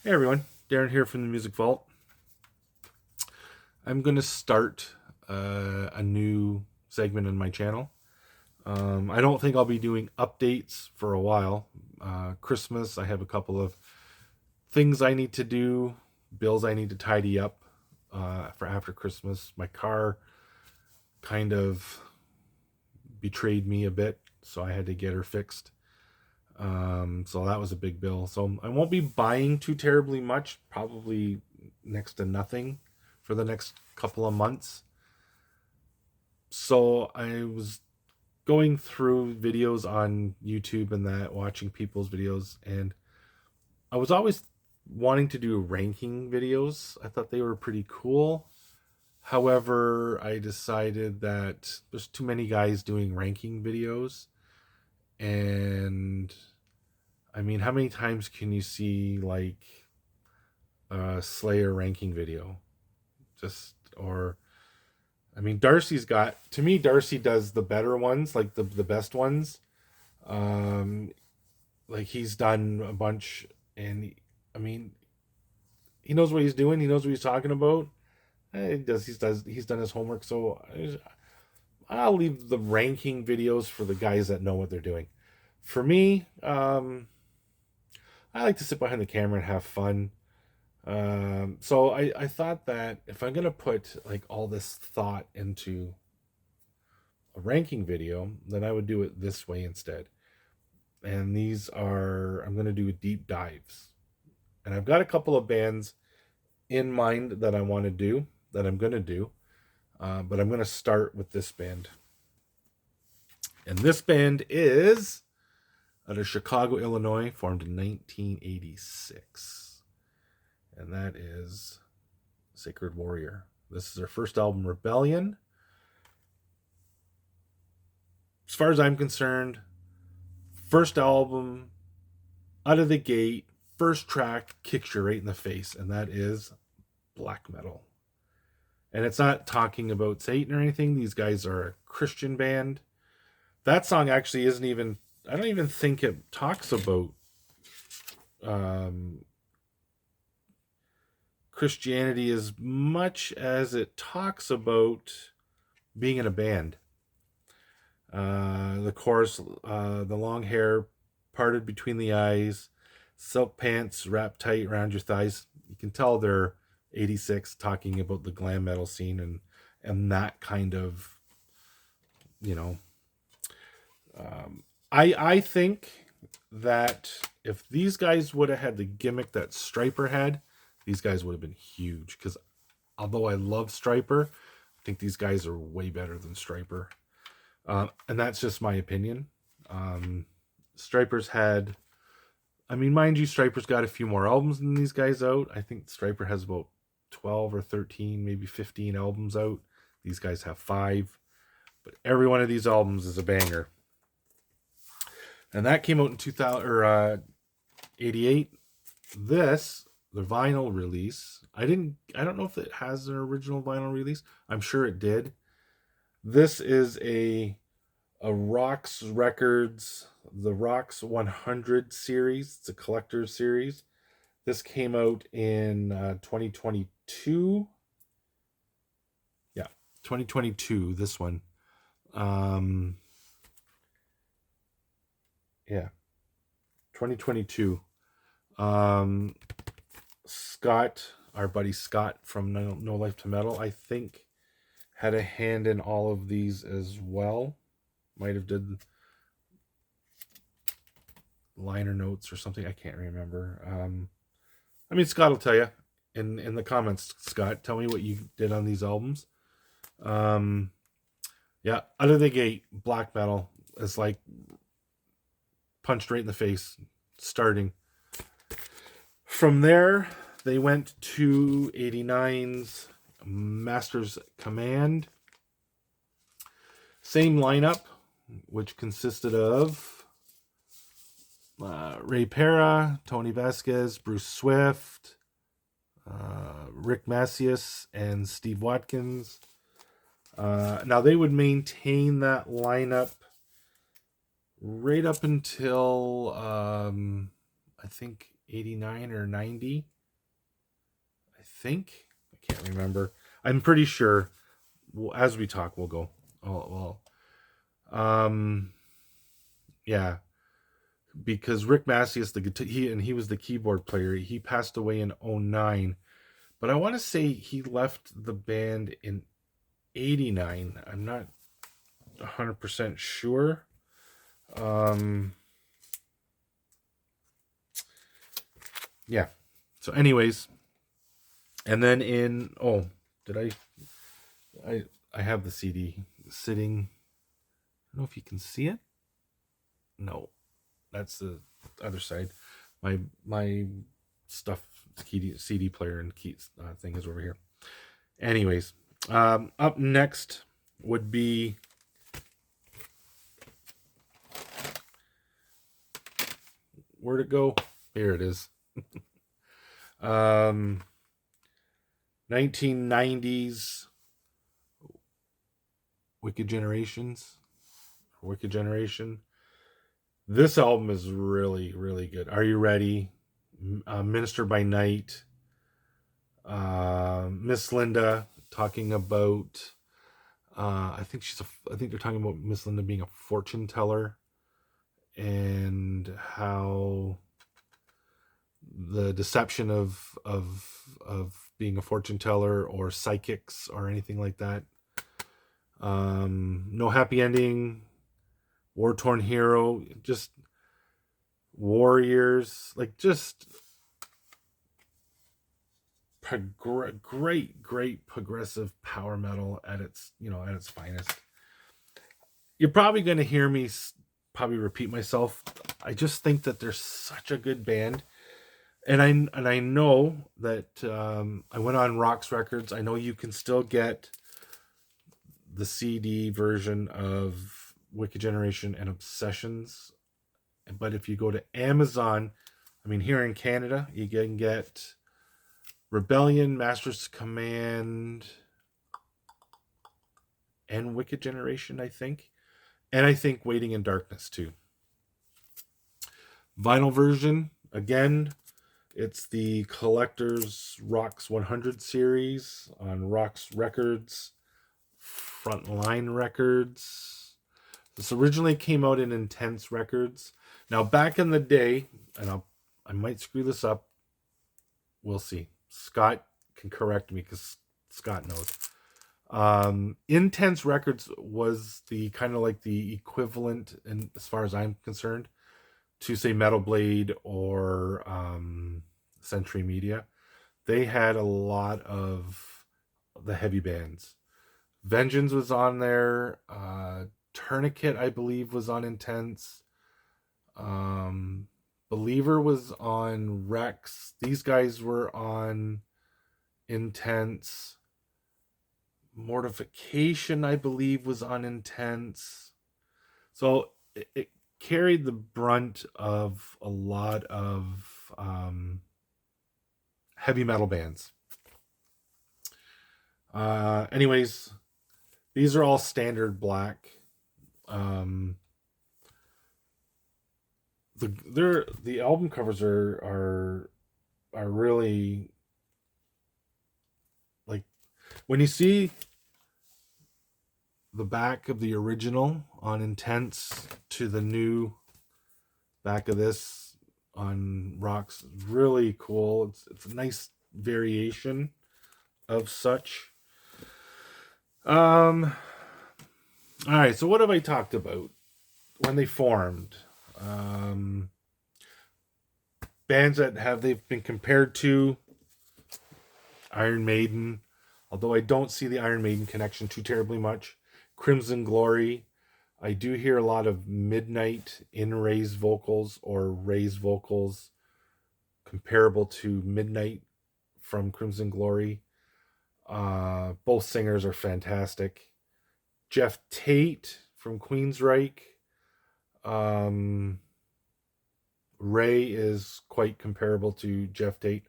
Hey everyone, Darren here from the Music Vault. I'm going to start a new segment on my channel. I don't think I'll be doing updates for a while. Christmas, I have a couple of things I need to do, bills I need to tidy up for after Christmas. My car kind of betrayed me a bit, so I had to get her fixed. So that was a big bill. So I won't be buying too terribly much, probably next to nothing for the next couple of months. So I was going through videos on YouTube and that, watching people's videos, and I was always wanting to do ranking videos. I thought they were pretty cool. However, I decided that there's too many guys doing ranking videos, and I mean, how many times can you see like a Slayer ranking video? Just or I mean, Darcy's got, to me, Darcy does the better ones, like the best ones. Um, like he's done a bunch, and I mean, he knows what he's doing. He knows what he's talking about. He's done his homework. So I'll leave the ranking videos for the guys that know what they're doing. For me, I like to sit behind the camera and have fun. So I thought that if I'm gonna put like all this thought into a ranking video, then I would do it this way instead. And these are, I'm gonna do deep dives. And I've got a couple of bands in mind that I want to do, that I'm gonna do. But I'm gonna start with this band. And this band is out of Chicago, Illinois, formed in 1986. And that is Sacred Warrior. This is their first album, Rebellion. As far as I'm concerned, first album out of the gate, first track kicks you right in the face, and that is black metal. And it's not talking about Satan or anything. These guys are a Christian band. That song actually isn't even, I don't even think it talks about Christianity as much as it talks about being in a band. The chorus, the long hair parted between the eyes, silk pants wrapped tight around your thighs. You can tell they're 86, talking about the glam metal scene and that kind of, you know. I think that if these guys would have had the gimmick that Striper had, these guys would have been huge. Because although I love Striper, I think these guys are way better than Striper. And that's just my opinion. Striper's had, I mean, mind you, Striper's got a few more albums than these guys out. I think Striper has about 12 or 13, maybe 15 albums out. These guys have 5. But every one of these albums is a banger. And that came out in 2088. This, the vinyl release, I don't know if it has an original vinyl release. I'm sure it did. This is a Rocks Records, the Rocks 100 series. It's a collector's series. This came out in 2022. Yeah, 2022, this one. Yeah, 2022. Scott, our buddy Scott from No Life to Metal, I think had a hand in all of these as well. Might have did liner notes or something. I can't remember. I mean, Scott will tell you in the comments. Scott, tell me what you did on these albums. Yeah, out of the gate, black metal is like punched right in the face, starting. From there, they went to 89's Master's Command. Same lineup, which consisted of Ray Pera, Tony Vasquez, Bruce Swift, Rick Macias, and Steve Watkins. Now, they would maintain that lineup right up until, I think, 89 or 90. think. I can't remember. I'm pretty sure. As we talk, we'll go. Oh well. Yeah, because Rick Macias, he was the keyboard player. He passed away in '09, but I want to say he left the band in '89. I'm not 100% sure. Yeah. So, anyways, and then did I have the CD sitting. I don't know if you can see it. No, that's the other side. My stuff CD player and keys thing is over here. Anyways, up next would be where'd it go? Here it is. 1990s Wicked Generation. This album is really, really good. Are you ready? Minister by Night. Miss Linda talking about. I think they're talking about Miss Linda being a fortune teller, and how the deception of being a fortune teller or psychics or anything like that. No Happy Ending. War Torn Hero, just Warriors, like just great progressive power metal at its finest. You're probably going to hear me probably repeat myself. I just think that they're such a good band, and I know that I went on Rocks Records. I know you can still get the CD version of Wicked Generation and Obsessions, but if you go to Amazon, I mean, here in Canada, you can get Rebellion, Masters Command, and Wicked Generation, I think. And I think Waiting in Darkness, too. Vinyl version, again, it's the Collector's Rocks 100 series on Rocks Records, Frontline Records. This originally came out in Intense Records. Now, back in the day, and I might screw this up. We'll see. Scott can correct me because Scott knows. Intense Records was the kind of like the equivalent, and as far as I'm concerned, to say Metal Blade or Century Media. They had a lot of the heavy bands. Vengeance was on there. Tourniquet, I believe, was on Intense. Believer was on Rex. These guys were on Intense. Mortification, I believe, was on Intense. So it carried the brunt of a lot of heavy metal bands. Anyways, these are all standard black. The album covers are really, like, when you see the back of the original on Intense to the new back of this on Rocks, really cool. It's a nice variation of such. All right, so what have I talked about when they formed? Bands that they've been compared to: Iron Maiden, although I don't see the Iron Maiden connection too terribly much. Crimson Glory. I do hear a lot of Midnight in Ray's vocals, or Ray's vocals comparable to Midnight from Crimson Glory. Both singers are fantastic. Jeff Tate from Queensryche. Ray is quite comparable to Jeff Tate.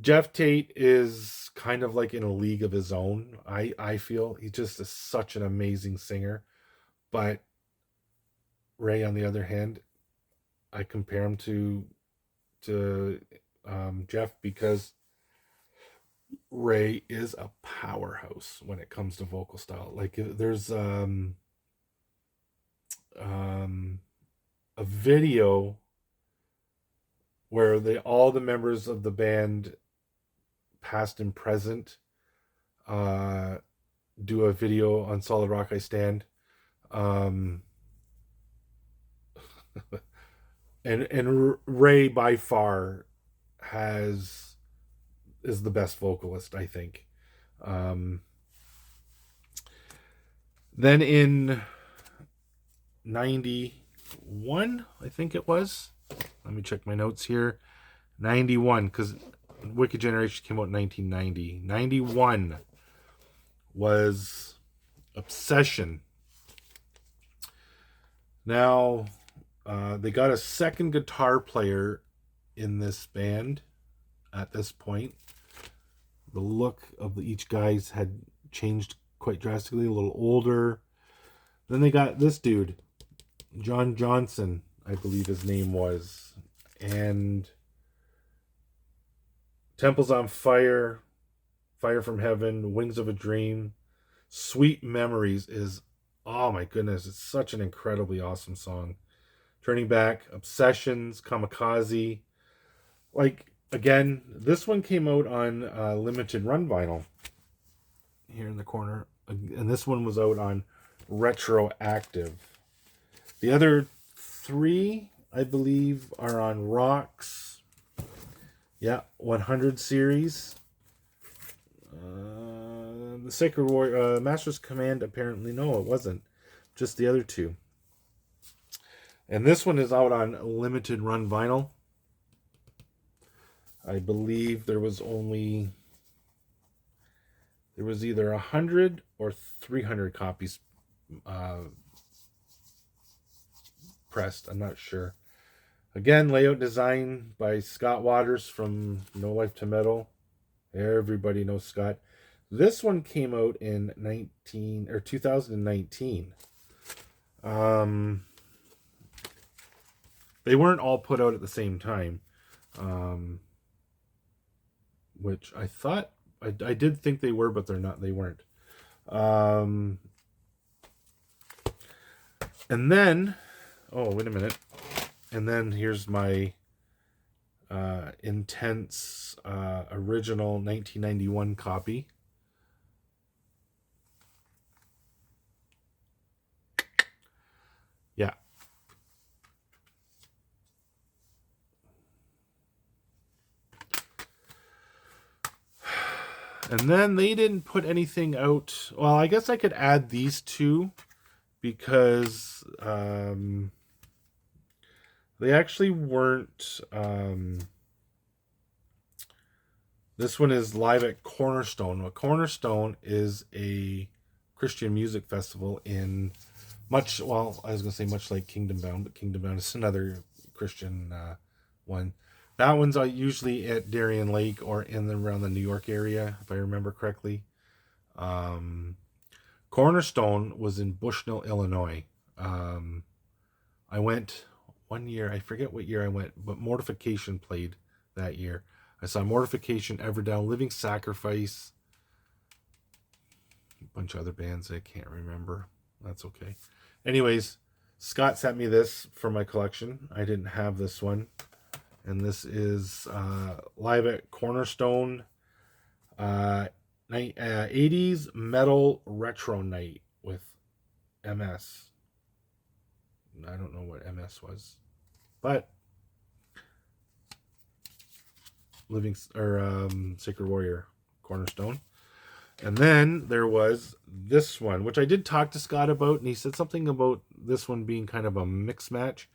Jeff Tate is kind of like in a league of his own. I feel he just is such an amazing singer. But Ray, on the other hand, I compare him to Jeff because Ray is a powerhouse when it comes to vocal style. Like there's um a video where all the members of the band, past and present, uh do a video on Solid Rock I Stand. Um and Ray by far has is the best vocalist, I think. Um then in 91, I think it was. Let me check my notes here. 91, because Wicked Generation came out in 1990. 91 was Obsession. Now, they got a second guitar player in this band at this point. The look of each guy's had changed quite drastically, a little older. Then they got this dude, John Johnson, I believe his name was. And Temples on Fire, Fire from Heaven, Wings of a Dream, Sweet Memories is, oh my goodness, it's such an incredibly awesome song. Turning Back, Obsessions, Kamikaze. Like, again, this one came out on limited run vinyl here in the corner. And this one was out on Retroactive. The other three, I believe, are on Rocks. Yeah, 100 series. The Sacred Warrior, Master's Command, apparently, no, it wasn't. Just the other two. And this one is out on limited run vinyl. I believe there was either 100 or 300 copies pressed. I'm not sure. Again, layout design by Scott Waters from No Life to Metal. Everybody knows Scott. This one came out in 2019. They weren't all put out at the same time, which I thought I did think they were, but they're not. They weren't. And then, oh wait a minute. And then here's my intense original 1991 copy. Yeah. And then they didn't put anything out. Well, I guess I could add these two because they actually weren't. This one is live at Cornerstone. Well, Cornerstone is a Christian music festival in I was going to say much like Kingdom Bound, but Kingdom Bound is another Christian one. That one's usually at Darien Lake or in and around the New York area, if I remember correctly. Cornerstone was in Bushnell, Illinois. I went one year, I forget what year I went, but Mortification played that year. I saw Mortification, Everdown, Living Sacrifice, a bunch of other bands I can't remember. That's okay. Anyways, Scott sent me this for my collection. I didn't have this one. And this is live at Cornerstone 80s Metal Retro Night with MS. I don't know what MS was, but Sacred Warrior Cornerstone. And then there was this one, which I did talk to Scott about, and he said something about this one being kind of a mix match.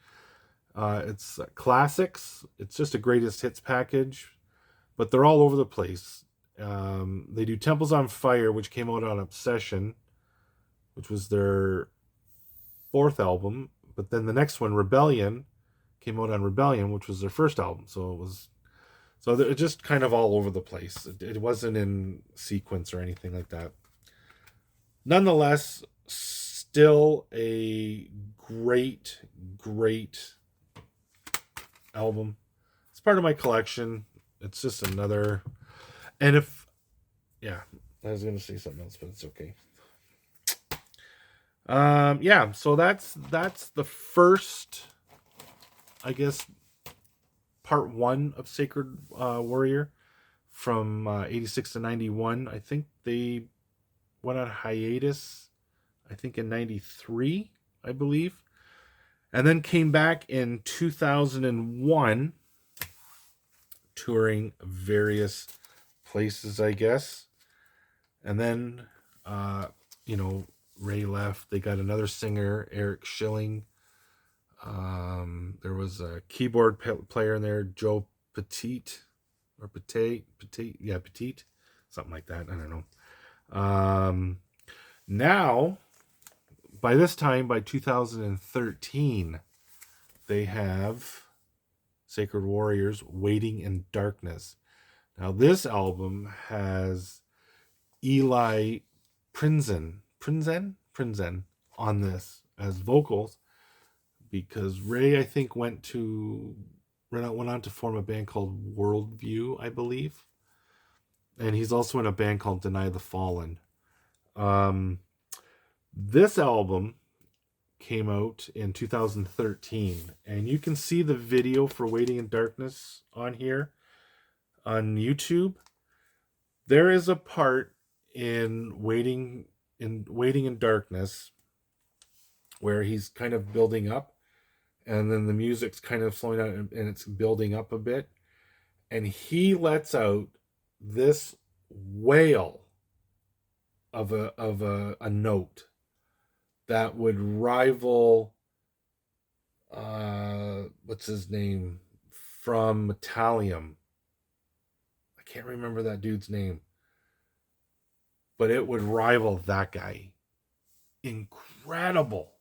It's classics. It's just a greatest hits package, but they're all over the place. They do Temples on Fire, which came out on Obsession, which was their fourth album. But then the next one, Rebellion, came out on Rebellion, which was their first album. So they're just kind of all over the place. It wasn't in sequence or anything like that. Nonetheless, still a great album. It's part of my collection. It's just another. And if Yeah, I was gonna say something else, but it's okay. Yeah, so that's the first, I guess, part one of Sacred Warrior from 86 to 91. I think they went on hiatus, I think in 93, I believe, and then came back in 2001, touring various places, I guess. And then, uh, you know, Ray left. They got another singer, Eric Schilling. There was a keyboard player in there, Joe Petite, or Petite, yeah, Petite, something like that. I don't know. Now, by this time, by 2013, they have Sacred Warriors Waiting in Darkness. Now, this album has Eli Prinzen on this as vocals, because Ray, I think, went on to form a band called Worldview, I believe, and he's also in a band called Deny the Fallen. This album came out in 2013, and you can see the video for Waiting in Darkness on here on YouTube. There is a part in Waiting in Darkness where he's kind of building up, and then the music's kind of slowing down and it's building up a bit, and he lets out this wail of a note that would rival what's his name from Metallium. I can't remember that dude's name, but it would rival that guy. Incredible.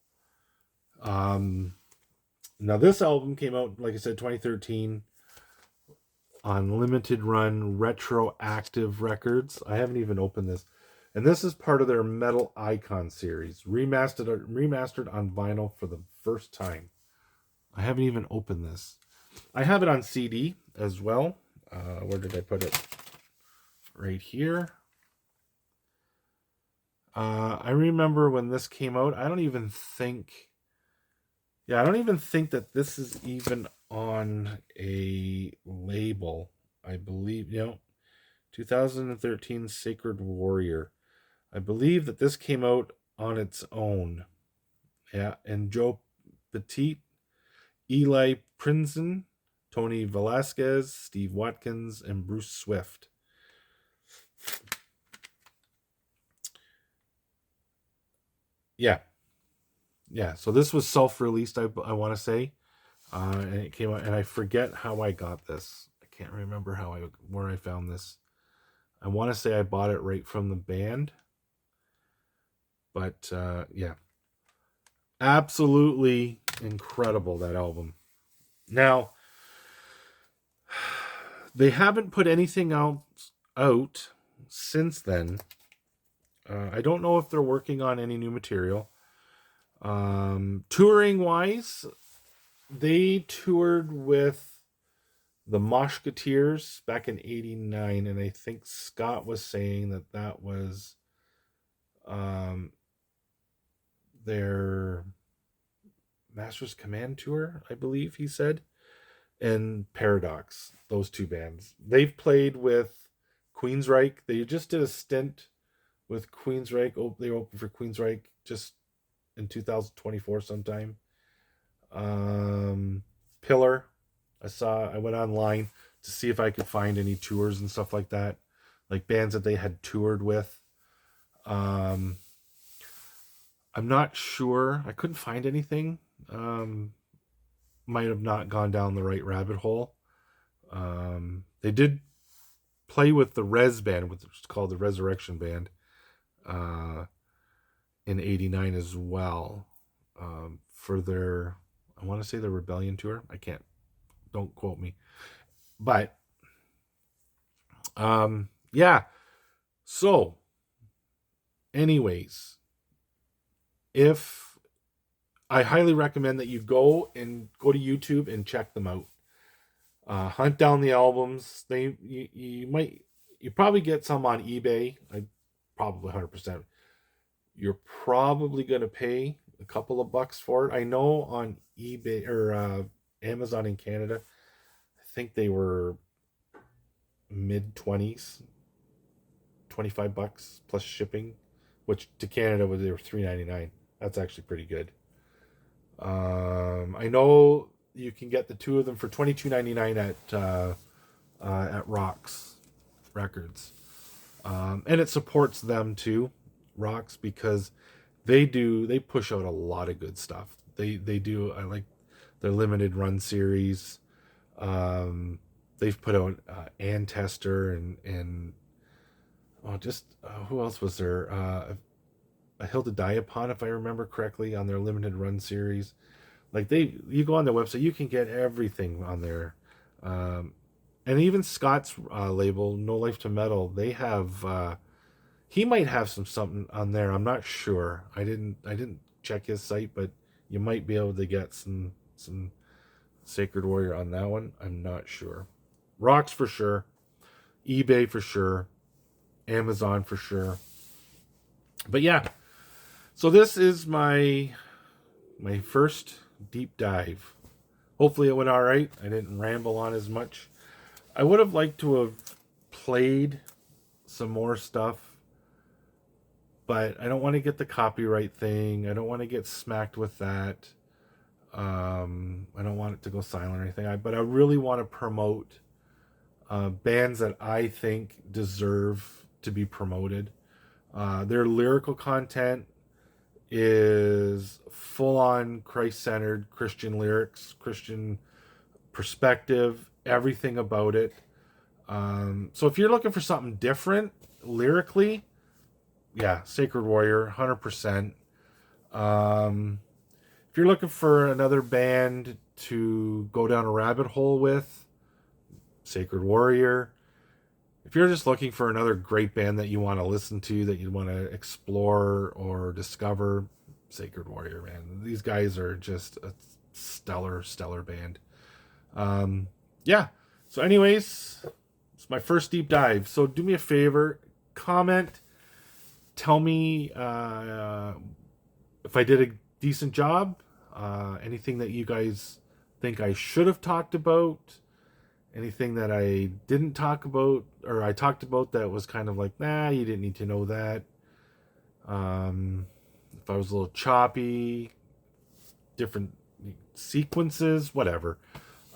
Now this album came out, like I said, 2013 on Limited Run Retroactive Records. I haven't even opened this. And this is part of their Metal Icon series, remastered on vinyl for the first time. I haven't even opened this. I have it on CD as well. Where did I put it? Right here. I remember when this came out. I don't even think that this is even on a label. I believe, 2013 Sacred Warrior. I believe that this came out on its own. Yeah, and Joe Petite, Eli Prinzen, Tony Velasquez, Steve Watkins, and Bruce Swift. Yeah, so this was self-released, I want to say, and it came out, and I forget how I got this. I can't remember where I found this. I want to say I bought it right from the band, but yeah, absolutely incredible, that album. Now, they haven't put anything out since then. I don't know if they're working on any new material. Touring wise, they toured with the Moshketeers back in '89, and I think Scott was saying that was their Masters Command tour, I believe he said, and Paradox, those two bands. They've played with Queensryche. They just did a stint with Queensryche. They opened for Queensryche just in 2024 sometime. Pillar. I went online to see if I could find any tours and stuff like that, like bands that they had toured with. I'm not sure. I couldn't find anything. Might have not gone down the right rabbit hole. They did play with the Res band, which is called the Resurrection Band, in '89 as well, for their, I want to say, the Rebellion tour. Don't quote me, but yeah. So, anyways, if I highly recommend that you go to YouTube and check them out. Hunt down the albums. You might You probably get some on eBay. I probably 100%. You're probably going to pay a couple of bucks for it. I know on eBay or Amazon in Canada, I think they were mid 20s, 25 bucks plus shipping, which to Canada was they were 3.99. That's actually pretty good. I know you can get the two of them for 22.99 at Rocks Records, and it supports them too, Rocks, because they push out a lot of good stuff. They do. I like their limited run series. They've put out Antester and oh, just who else was there? A Hill to Die Upon, if I remember correctly, on their limited run series. Like you go on their website, you can get everything on there. And even Scott's label, No Life to Metal, they have. He might have something on there. I'm not sure. I didn't check his site, but you might be able to get some Sacred Warrior on that one. I'm not sure. Rocks for sure, eBay for sure, Amazon for sure. But yeah, so this is my first deep dive. Hopefully it went all right. I didn't ramble on as much. I would have liked to have played some more stuff, but I don't want to get the copyright thing. I don't want to get smacked with that. I don't want it to go silent or anything. But I really want to promote bands that I think deserve to be promoted. Their lyrical content is full-on Christ-centered Christian lyrics, Christian perspective, everything about it. So if you're looking for something different lyrically, yeah, Sacred Warrior, 100%. If you're looking for another band to go down a rabbit hole with, Sacred Warrior. If you're just looking for another great band that you want to listen to, that you want to explore or discover, Sacred Warrior, man. These guys are just a stellar band. Yeah. So anyways, it's my first deep dive. So do me a favor, comment, tell me if I did a decent job, anything that you guys think I should have talked about, anything that I didn't talk about, or I talked about that was kind of like, nah, you didn't need to know that. If I was a little choppy, different sequences, whatever.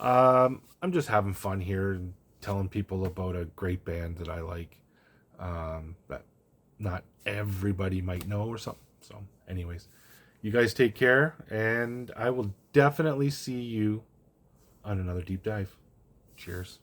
I'm just having fun here and telling people about a great band that I like, that not everybody might know or something. So anyways, you guys take care, and I will definitely see you on another deep dive. Cheers.